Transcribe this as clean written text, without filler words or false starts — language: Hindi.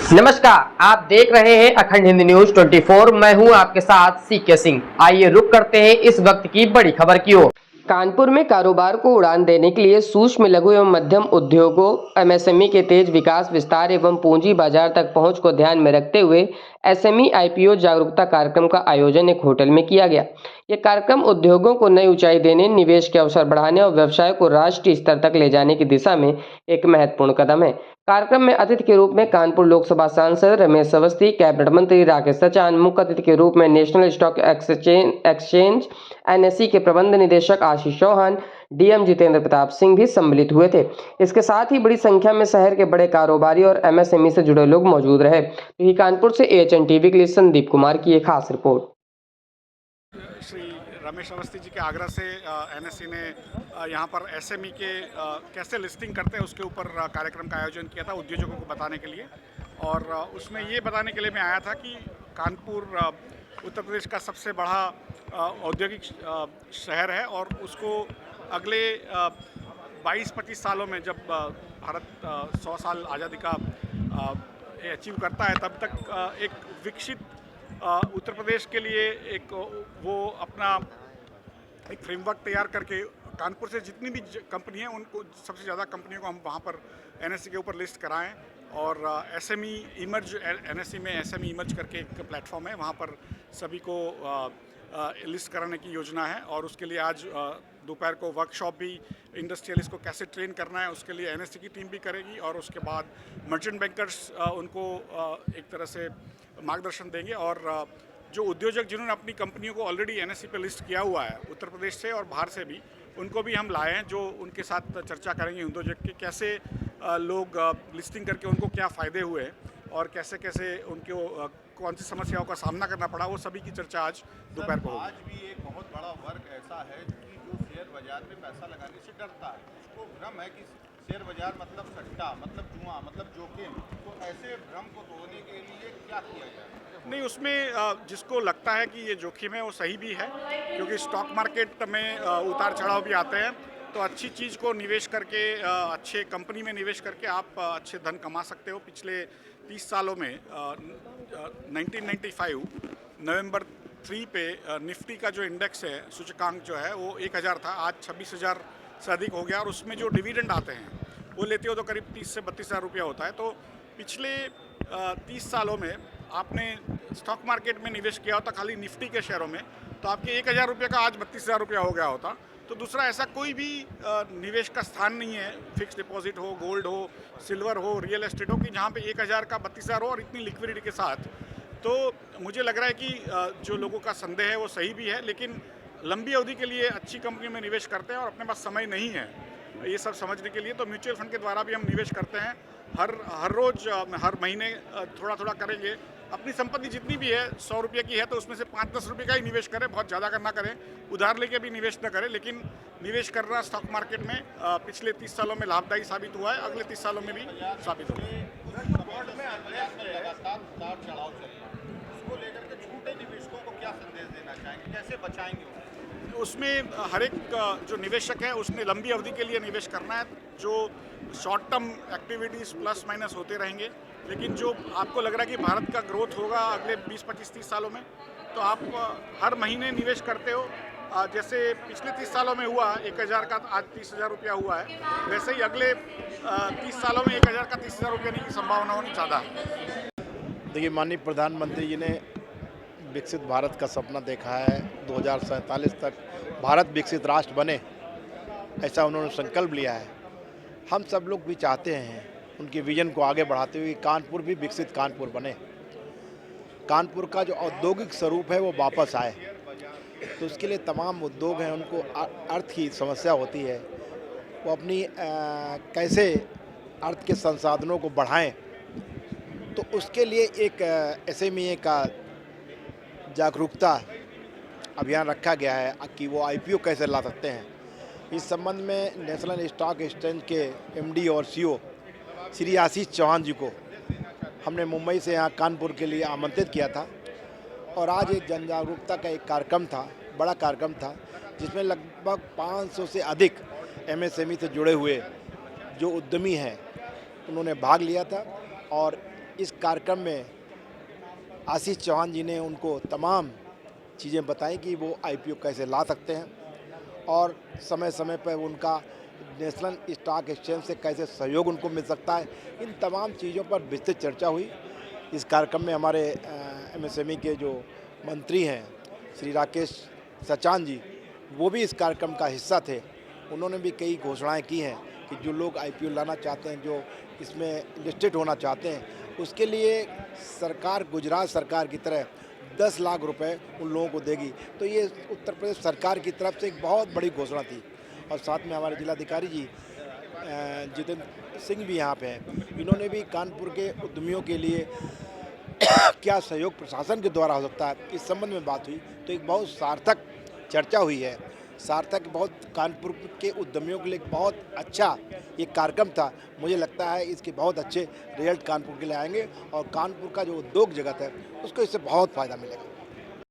नमस्कार, आप देख रहे हैं अखंड हिंदी न्यूज 24। मैं हूं आपके साथ सीके सिंह। आइए रुक करते हैं इस वक्त की बड़ी खबर की ओर। कानपुर में कारोबार को उड़ान देने के लिए सूक्ष्म, लघु एवं मध्यम उद्योगों एमएसएमई के तेज विकास, विस्तार एवं पूंजी बाजार तक पहुंच को ध्यान में रखते हुए एसएमई आईपीओ जागरूकता कार्यक्रम का आयोजन एक होटल में किया गया। यह कार्यक्रम उद्योगों को नई ऊंचाई देने, निवेश के अवसर बढ़ाने और व्यवसाय को राष्ट्रीय स्तर तक ले जाने की दिशा में एक महत्वपूर्ण कदम है। कार्यक्रम में अतिथि के रूप में कानपुर लोकसभा सांसद रमेश अवस्थी, कैबिनेट मंत्री राकेश सचान, मुख्य अतिथि के रूप में नेशनल स्टॉक एक्सचेंज एनएसई के प्रबंध निदेशक आशीष चौहान, डीएम जितेंद्र प्रताप सिंह भी सम्मिलित हुए थे। इसके साथ ही बड़ी संख्या में शहर के बड़े कारोबारी और एमएसएमई से जुड़े लोग मौजूद रहे। तो कानपुर से एएचएन टीवी के लिए संदीप कुमार की एक खास रिपोर्ट। श्री रमेश अवस्थी जी के आग्रह से एनएसई ने यहाँ पर एसएमई के कैसे लिस्टिंग करते हैं उसके ऊपर कार्यक्रम का आयोजन किया था उद्योजकों को बताने के लिए। और उसमें ये बताने के लिए मैं आया था कि कानपुर उत्तर प्रदेश का सबसे बड़ा औद्योगिक शहर है और उसको अगले 22-25 सालों में जब भारत 100 साल आज़ादी का अचीव करता है तब तक एक विकसित उत्तर प्रदेश के लिए एक वो अपना एक फ्रेमवर्क तैयार करके कानपुर से जितनी भी कंपनी है उनको सबसे ज़्यादा कंपनियों को हम वहाँ पर एनएसई के ऊपर लिस्ट कराएं। और एसएमई इमर्ज, एनएसई में एसएमई इमर्ज करके एक प्लेटफॉर्म है, वहाँ पर सभी को लिस्ट कराने की योजना है। और उसके लिए आज दोपहर को वर्कशॉप भी इंडस्ट्रियलिस्ट को कैसे ट्रेन करना है उसके लिए एनएसई की टीम भी करेगी। और उसके बाद मर्चेंट बैंकर्स उनको एक तरह से मार्गदर्शन देंगे। और जो उद्योजक जिन्होंने अपनी कंपनियों को ऑलरेडी एनएसई पे लिस्ट किया हुआ है उत्तर प्रदेश से और बाहर से भी, उनको भी हम लाए हैं, जो उनके साथ चर्चा करेंगे उद्योजक के कैसे लोग लिस्टिंग करके उनको क्या फ़ायदे हुए और कैसे कैसे उनको कौन सी समस्याओं का सामना करना पड़ा, वो सभी की चर्चा आज दोपहर को होगी। आज भी एक बहुत बड़ा वर्ग ऐसा है कि जो शेयर बाजार में पैसा लगाने से डरता है, उसको भ्रम है कि शेयर बाजार मतलब सट्टा, मतलब जुआ, मतलब जोखिम। तो ऐसे भ्रम को तोड़ने के लिए क्या किया जाए? नहीं, उसमें जिसको लगता है कि ये जोखिम है वो सही भी है, क्योंकि स्टॉक मार्केट में उतार चढ़ाव भी आते हैं। तो अच्छी चीज़ को निवेश करके, अच्छे कंपनी में निवेश करके आप अच्छे धन कमा सकते हो। पिछले 30 सालों में 1995 नवंबर 3 पे निफ्टी का जो इंडेक्स है, सूचकांक जो है वो 1000 था, आज 26,000 से अधिक हो गया। और उसमें जो डिविडेंड आते हैं वो लेते हो तो करीब 30 से 32,000 रुपया होता है। तो पिछले 30 सालों में आपने स्टॉक मार्केट में निवेश किया होता खाली निफ्टी के शेयरों में, तो आपके 1000 रुपये का आज 32,000 रुपया हो गया होता। तो दूसरा ऐसा कोई भी निवेश का स्थान नहीं है, फिक्स डिपॉजिट हो, गोल्ड हो, सिल्वर हो, रियल एस्टेट हो, कि जहाँ पे 1000 का 32,000 हो और इतनी लिक्विडिटी के साथ। तो मुझे लग रहा है कि जो लोगों का संदेह है वो सही भी है, लेकिन लंबी अवधि के लिए अच्छी कंपनियों में निवेश करते हैं और अपने पास समय नहीं है ये सब समझने के लिए, तो म्यूचुअल फंड के द्वारा भी हम निवेश करते हैं। हर रोज़, हर महीने थोड़ा थोड़ा करेंगे। अपनी संपत्ति जितनी भी है 100 रुपये की है तो उसमें से 5-10 रुपये का ही निवेश करें, बहुत ज़्यादा करना करें, उधार लेके भी निवेश न करें। लेकिन निवेश करना स्टॉक मार्केट में पिछले 30 सालों में लाभदायी साबित हुआ है, अगले 30 सालों में भी साबित होगा। लगातार उतार चढ़ाव चल रहा है, उसको लेकर के छोटे निवेशकों को क्या संदेश देना चाहेंगे, कैसे बचाएंगे? उसमें हर एक जो निवेशक है उसने लंबी अवधि के लिए निवेश करना है। जो short term activities plus minus होते रहेंगे, लेकिन जो आपको लग रहा है कि भारत का ग्रोथ होगा अगले 20-25-30 सालों में, तो आप हर महीने निवेश करते हो। जैसे पिछले 30 सालों में हुआ 1000 का आज 30,000 रुपया हुआ है, वैसे ही अगले 30 सालों में 1000 का 30,000 रुपये की संभावना होनी ज़्यादा है। देखिए, माननीय प्रधानमंत्री जी ने विकसित भारत का सपना देखा है, 2047 तक भारत विकसित राष्ट्र बने, ऐसा उन्होंने संकल्प लिया है। हम सब लोग भी चाहते हैं उनके विजन को आगे बढ़ाते हुए कानपुर भी विकसित कानपुर बने, कानपुर का जो औद्योगिक स्वरूप है वो वापस आए। तो उसके लिए तमाम उद्योग हैं, उनको अर्थ की समस्या होती है, वो अपनी कैसे अर्थ के संसाधनों को बढ़ाएं, तो उसके लिए एक एसएमई का जागरूकता अभियान रखा गया है कि वो आईपीओ कैसे ला सकते हैं। इस संबंध में नेशनल स्टॉक एक्सचेंज के एमडी और सीईओ श्री आशीष चौहान जी को हमने मुंबई से यहाँ कानपुर के लिए आमंत्रित किया था। और आज एक जन जागरूकता का एक कार्यक्रम था, बड़ा कार्यक्रम था, जिसमें लगभग 500 से अधिक एमएसएमई से जुड़े हुए जो उद्यमी हैं उन्होंने भाग लिया था। और इस कार्यक्रम में आशीष चौहान जी ने उनको तमाम चीज़ें बताई कि वो IPO कैसे ला सकते हैं और समय समय पर उनका नेशनल स्टॉक एक्सचेंज से कैसे सहयोग उनको मिल सकता है। इन तमाम चीज़ों पर विस्तृत चर्चा हुई। इस कार्यक्रम में हमारे MSME के जो मंत्री हैं श्री राकेश सचान जी, वो भी इस कार्यक्रम का हिस्सा थे। उन्होंने भी कई घोषणाएं की हैं कि जो लोग IPO लाना चाहते हैं, जो इसमें लिस्टेड होना चाहते हैं, उसके लिए सरकार गुजरात सरकार की तरह 10 लाख रुपए उन लोगों को देगी। तो ये उत्तर प्रदेश सरकार की तरफ से एक बहुत बड़ी घोषणा थी। और साथ में हमारे जिलाधिकारी जी जितेंद्र सिंह भी यहाँ पे हैं। इन्होंने भी कानपुर के उद्यमियों के लिए क्या सहयोग प्रशासन के द्वारा हो सकता है, इस संबंध में बात हुई। तो एक बहुत सार्थक चर्चा हुई है। सार्थक बहुत कानपुर के उद्यमियों के लिए एक बहुत अच्छा ये कार्यक्रम था। मुझे लगता है इसके बहुत अच्छे रिजल्ट कानपुर के लिए आएंगे और कानपुर का जो उद्योग जगत है उसको इससे बहुत फ़ायदा मिलेगा।